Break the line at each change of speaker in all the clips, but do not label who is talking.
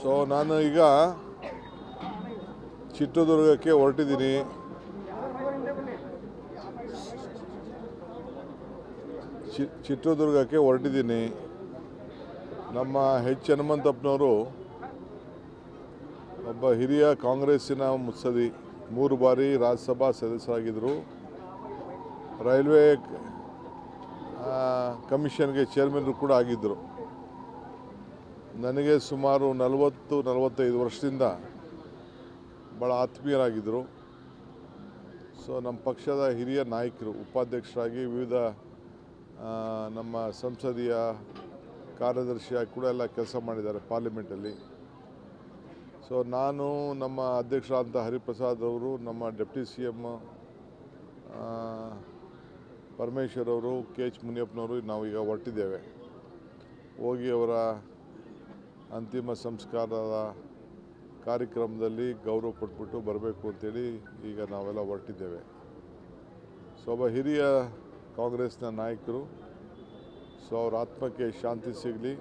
So ನಾನು ಈಗ ಚಿತ್ರದುರ್ಗಕ್ಕೆ ಹೊರಟಿದ್ದೀನಿ. ಚಿತ್ರದುರ್ಗಕ್ಕೆ ಹೊರಟಿದ್ದೀನಿ. ನಮ್ಮ ಎಚ್ ಹನುಮಂತಪ್ಪನವರು ಒಬ್ಬ ಹಿರಿಯ ಕಾಂಗ್ರೆಸ್ಸಿನ ಮುತ್ಸದಿ, 3 ಬಾರಿ ರಾಜ್ಯಸಭಾ ಸದಸ್ಯರಾಗಿದ್ದರು. ರೈಲ್ವೆ ಕಮಿಷನ್ಗೆ ಚೇರ್ಮನ್ರು ಕೂಡ ಆಗಿದ್ದರು. ನನಗೆ ಸುಮಾರು 40-45 ವರ್ಷದಿಂದ ಭಾಳ ಆತ್ಮೀಯರಾಗಿದ್ದರು. ಸೊ ನಮ್ಮ ಪಕ್ಷದ ಹಿರಿಯ ನಾಯಕರು, ಉಪಾಧ್ಯಕ್ಷರಾಗಿ ವಿವಿಧ ನಮ್ಮ ಸಂಸದೀಯ ಕಾರ್ಯದರ್ಶಿಯಾಗಿ ಕೂಡ ಎಲ್ಲ ಕೆಲಸ ಮಾಡಿದ್ದಾರೆ ಪಾರ್ಲಿಮೆಂಟಲ್ಲಿ. ಸೊ ನಾನು, ನಮ್ಮ ಅಧ್ಯಕ್ಷರಾದಂಥ ಹರಿಪ್ರಸಾದ್ ಅವರು, ನಮ್ಮ ಡೆಪ್ಟಿ CM ಪರಮೇಶ್ವರ್ ಅವರು, KH ಮುನಿಯಪ್ಪನವರು ನಾವೀಗ ಹೊರಟಿದ್ದೇವೆ. ಹೋಗಿ ಅವರ ಅಂತಿಮ ಸಂಸ್ಕಾರದ ಕಾರ್ಯಕ್ರಮದಲ್ಲಿ ಗೌರವ ಕೊಟ್ಬಿಟ್ಟು ಬರಬೇಕು ಅಂತೇಳಿ ಈಗ ನಾವೆಲ್ಲ ಹೊರಟಿದ್ದೇವೆ. ಸೊ ಒಬ್ಬ ಹಿರಿಯ ಕಾಂಗ್ರೆಸ್ನ ನಾಯಕರು. ಸೊ ಅವ್ರ ಆತ್ಮಕ್ಕೆ ಶಾಂತಿ ಸಿಗಲಿ.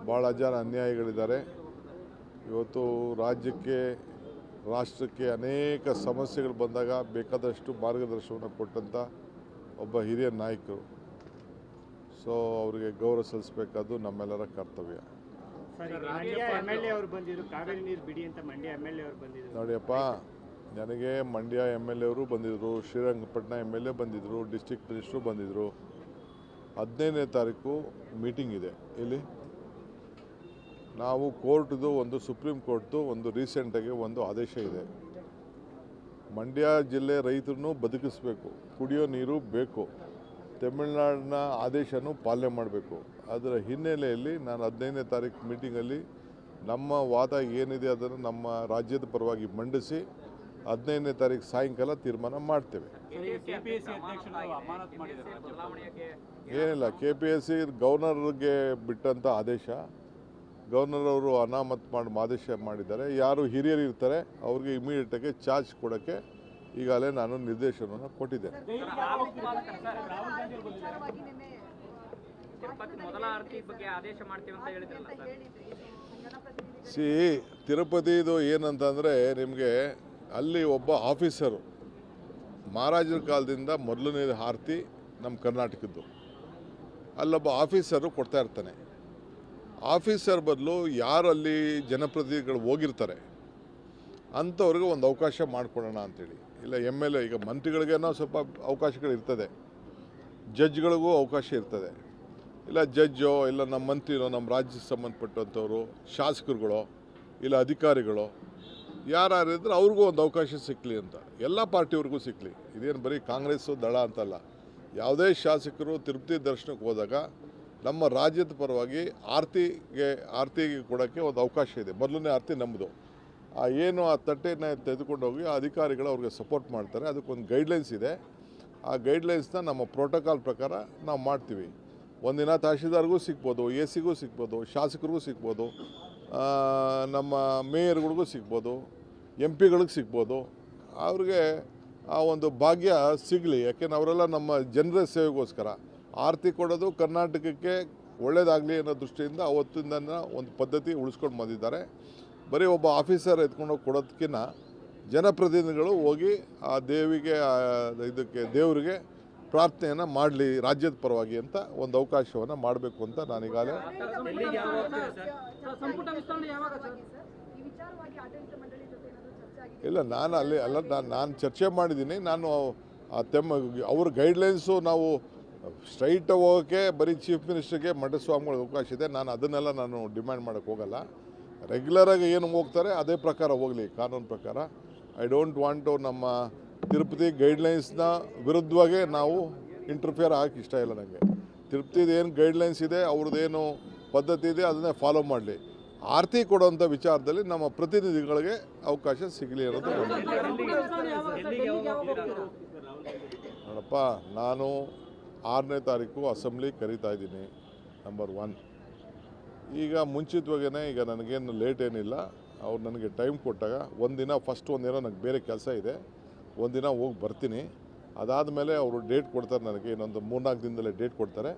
ಭಾಳ ಜನ ಅನ್ಯಾಯಗಳಿದ್ದಾರೆ. ಇವತ್ತು ರಾಜ್ಯಕ್ಕೆ, ರಾಷ್ಟ್ರಕ್ಕೆ ಅನೇಕ ಸಮಸ್ಯೆಗಳು ಬಂದಾಗ ಬೇಕಾದಷ್ಟು ಮಾರ್ಗದರ್ಶನವನ್ನು ಕೊಟ್ಟಂಥ ಒಬ್ಬ ಹಿರಿಯ ನಾಯಕರು. ಸೊ ಅವರಿಗೆ ಗೌರವ ಸಲ್ಲಿಸಬೇಕಾದ್ದು ನಮ್ಮೆಲ್ಲರ ಕರ್ತವ್ಯ. ನೋಡಿಯಪ್ಪ, ನನಗೆ ಮಂಡ್ಯ MLA ಅವರು ಬಂದಿದ್ದರು, ಶ್ರೀರಂಗಪಟ್ಟಣ MLA ಬಂದಿದ್ದರು, ಡಿಸ್ಟ್ರಿಕ್ಟ್ ಮಿನಿಸ್ಟ್ರು ಬಂದಿದ್ದರು. 15ನೇ ತಾರೀಕು ಮೀಟಿಂಗ್ ಇದೆ. ಇಲ್ಲಿ ನಾವು ಕೋರ್ಟ್ದು ಒಂದು, ಸುಪ್ರೀಂ ಕೋರ್ಟ್ದು ಒಂದು ರೀಸೆಂಟಾಗಿ ಒಂದು ಆದೇಶ ಇದೆ. ಮಂಡ್ಯ ಜಿಲ್ಲೆ ರೈತರನ್ನು ಬದುಕಿಸಬೇಕು, ಕುಡಿಯೋ ನೀರು ಬೇಕು, ತಮಿಳುನಾಡಿನ ಆದೇಶನೂ ಪಾಲನೆ ಮಾಡಬೇಕು. ಅದರ ಹಿನ್ನೆಲೆಯಲ್ಲಿ ನಾನು 15ನೇ ತಾರೀಕು ಮೀಟಿಂಗಲ್ಲಿ ನಮ್ಮ ವಾದ ಏನಿದೆ ಅದನ್ನು ನಮ್ಮ ರಾಜ್ಯದ ಪರವಾಗಿ ಮಂಡಿಸಿ 15ನೇ ತಾರೀಕು ಸಾಯಂಕಾಲ ತೀರ್ಮಾನ ಮಾಡ್ತೇವೆ. ಏನಿಲ್ಲ, KPSC ಗವರ್ನರ್ಗೆ ಬಿಟ್ಟಂಥ ಆದೇಶ. ಗವರ್ನರ್ ಅವರು ಅನಾಮತ್ ಮಾಡಿ ಆದೇಶ ಮಾಡಿದ್ದಾರೆ. ಯಾರು ಹಿರಿಯರು ಇರ್ತಾರೆ ಅವ್ರಿಗೆ ಇಮಿಡಿಯೇಟಾಗಿ ಚಾರ್ಜ್ ಕೊಡೋಕ್ಕೆ ಈಗಾಗಲೇ ನಾನು ನಿರ್ದೇಶನವನ್ನು ಕೊಟ್ಟಿದ್ದೇನೆ. ತಿರುಪತಿದು ಏನಂತಂದರೆ, ನಿಮಗೆ ಅಲ್ಲಿ ಒಬ್ಬ ಆಫೀಸರು, ಮಹಾರಾಜರ ಕಾಲದಿಂದ ಮೊದಲನೇ ಆರತಿ ನಮ್ಮ ಕರ್ನಾಟಕದ್ದು, ಅಲ್ಲೊಬ್ಬ ಆಫೀಸರು ಕೊಡ್ತಾ ಇರ್ತಾನೆ. ಆಫೀಸರ್ ಬದಲು ಯಾರು ಅಲ್ಲಿ ಜನಪ್ರತಿನಿಧಿಗಳು ಹೋಗಿರ್ತಾರೆ ಅಂಥವ್ರಿಗೆ ಒಂದು ಅವಕಾಶ ಮಾಡಿಕೊಡೋಣ ಅಂಥೇಳಿ. ಇಲ್ಲ MLA, ಈಗ ಮಂತ್ರಿಗಳಿಗೇನೋ ಸ್ವಲ್ಪ ಅವಕಾಶಗಳಿರ್ತದೆ, ಜಡ್ಜ್ಗಳಿಗೂ ಅವಕಾಶ ಇರ್ತದೆ. ಇಲ್ಲ ಜಡ್ಜೋ, ಇಲ್ಲ ನಮ್ಮ ಮಂತ್ರಿನೋ, ನಮ್ಮ ರಾಜ್ಯಕ್ಕೆ ಸಂಬಂಧಪಟ್ಟಂಥವ್ರು, ಶಾಸಕರುಗಳೋ, ಇಲ್ಲ ಅಧಿಕಾರಿಗಳೋ ಯಾರಿದ್ರೆ ಅವ್ರಿಗೂ ಒಂದು ಅವಕಾಶ ಸಿಕ್ಕಲಿ ಅಂತ. ಎಲ್ಲ ಪಾರ್ಟಿಯವ್ರಿಗೂ ಸಿಕ್ಕಲಿ. ಇದೇನು ಬರೀ ಕಾಂಗ್ರೆಸ್ಸು ದಳ ಅಂತಲ್ಲ. ಯಾವುದೇ ಶಾಸಕರು ತಿರುಪತಿ ದರ್ಶನಕ್ಕೆ ಹೋದಾಗ ನಮ್ಮ ರಾಜ್ಯದ ಪರವಾಗಿ ಆರತಿಗೆ ಕೊಡೋಕ್ಕೆ ಒಂದು ಅವಕಾಶ ಇದೆ. ಮೊದಲನೇ ಆರತಿ ನಮ್ಮದು. ಏನು ಆ ತಟ್ಟೆನ ತೆಗೆದುಕೊಂಡು ಹೋಗಿ ಆ ಅಧಿಕಾರಿಗಳು ಅವ್ರಿಗೆ ಸಪೋರ್ಟ್ ಮಾಡ್ತಾರೆ. ಅದಕ್ಕೊಂದು ಗೈಡ್ಲೈನ್ಸ್ ಇದೆ. ಆ ಗೈಡ್ಲೈನ್ಸ್ನ ನಮ್ಮ ಪ್ರೋಟೋಕಾಲ್ ಪ್ರಕಾರ ನಾವು ಮಾಡ್ತೀವಿ. ಒಂದಿನ ತಹಶೀಲ್ದಾರ್ಗೂ ಸಿಗ್ಬೋದು, AC ಗೂ ಸಿಗ್ಬೋದು, ಶಾಸಕರಿಗೂ ಸಿಗ್ಬೋದು, ನಮ್ಮ ಮೇಯರ್ಗಳಿಗೂ ಸಿಗ್ಬೋದು, MP ಗಳಿಗೆ ಸಿಗ್ಬೋದು. ಅವ್ರಿಗೆ ಆ ಒಂದು ಭಾಗ್ಯ ಸಿಗಲಿ. ಯಾಕೆಂದ್ರೆ ಅವರೆಲ್ಲ ನಮ್ಮ ಜನರ ಸೇವೆಗೋಸ್ಕರ ಆರತಿ ಕೊಡೋದು ಕರ್ನಾಟಕಕ್ಕೆ ಒಳ್ಳೆಯದಾಗಲಿ ಅನ್ನೋ ದೃಷ್ಟಿಯಿಂದ ಅವತ್ತಿಂದ ಒಂದು ಪದ್ಧತಿ ಉಳಿಸ್ಕೊಂಡು ಬಂದಿದ್ದಾರೆ. ಬರೀ ಒಬ್ಬ ಆಫೀಸರ್ ಎತ್ಕೊಂಡೋಗಿ ಕೊಡೋದಕ್ಕಿಂತ ಜನಪ್ರತಿನಿಧಿಗಳು ಹೋಗಿ ಆ ದೇವರಿಗೆ ಪ್ರಾರ್ಥನೆಯನ್ನು ಮಾಡಲಿ ರಾಜ್ಯದ ಪರವಾಗಿ ಅಂತ ಒಂದು ಅವಕಾಶವನ್ನು ಮಾಡಬೇಕು ಅಂತ ನಾನೀಗಾಗಲೇ. ಇಲ್ಲ, ನಾನು ಚರ್ಚೆ ಮಾಡಿದ್ದೀನಿ. ನಾನು ಅವ್ರ ಗೈಡ್ಲೈನ್ಸು ನಾವು ಸ್ಟ್ರೈಟ್ ಹೋಗೋಕ್ಕೆ ಬರೀ ಚೀಫ್ ಮಿನಿಸ್ಟರ್ಗೆ ಮಠಸ್ವಾಮಿಗಳಿಗೆ ಅವಕಾಶ ಇದೆ. ಅದನ್ನೆಲ್ಲ ನಾನು ಡಿಮ್ಯಾಂಡ್ ಮಾಡೋಕ್ಕೆ ಹೋಗಲ್ಲ. ರೆಗ್ಯುಲರಾಗಿ ಏನು ಹೋಗ್ತಾರೆ ಅದೇ ಪ್ರಕಾರ ಹೋಗಲಿ, ಕಾನೂನು ಪ್ರಕಾರ. ಐ ಡೋಂಟ್ ವಾಂಟ್ ಟು ನಮ್ಮ ತಿರುಪತಿ ಗೈಡ್ಲೈನ್ಸ್ನ ವಿರುದ್ಧವಾಗೇ ನಾವು ಇಂಟರ್ಫಿಯರ್ ಆಗಕ್ಕೆ ಇಷ್ಟ ಇಲ್ಲ ನನಗೆ. ತಿರುಪತಿದು ಏನು ಗೈಡ್ಲೈನ್ಸ್ ಇದೆ, ಅವ್ರದ್ದೇನು ಪದ್ಧತಿ ಇದೆ ಅದನ್ನೇ ಫಾಲೋ ಮಾಡಲಿ. ಆರತಿ ಕೊಡುವಂಥ ವಿಚಾರದಲ್ಲಿ ನಮ್ಮ ಪ್ರತಿನಿಧಿಗಳಿಗೆ ಅವಕಾಶ ಸಿಗಲಿ ಅನ್ನೋದು. ನೋಡಪ್ಪ, ನಾನು 6ನೇ ತಾರೀಕು ಅಸೆಂಬ್ಲಿ ಕರೀತಾ ಇದ್ದೀನಿ, ನಂಬರ್ 1. ಈಗ ಮುಂಚಿತವಾಗೇ, ಈಗ ನನಗೇನು ಲೇಟ್ ಏನಿಲ್ಲ. ಅವ್ರು ನನಗೆ ಟೈಮ್ ಕೊಟ್ಟಾಗ ಒಂದಿನ ನನಗೆ ಬೇರೆ ಕೆಲಸ ಇದೆ, ಒಂದಿನ ಹೋಗಿ ಬರ್ತೀನಿ. ಅದಾದಮೇಲೆ ಅವರು ಡೇಟ್ ಕೊಡ್ತಾರೆ ನನಗೆ. ಇನ್ನೊಂದು 3-4 ದಿನದಲ್ಲೇ ಡೇಟ್ ಕೊಡ್ತಾರೆ.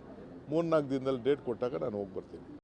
3-4 ದಿನದಲ್ಲಿ ಡೇಟ್ ಕೊಟ್ಟಾಗ ನಾನು ಹೋಗಿ ಬರ್ತೀನಿ.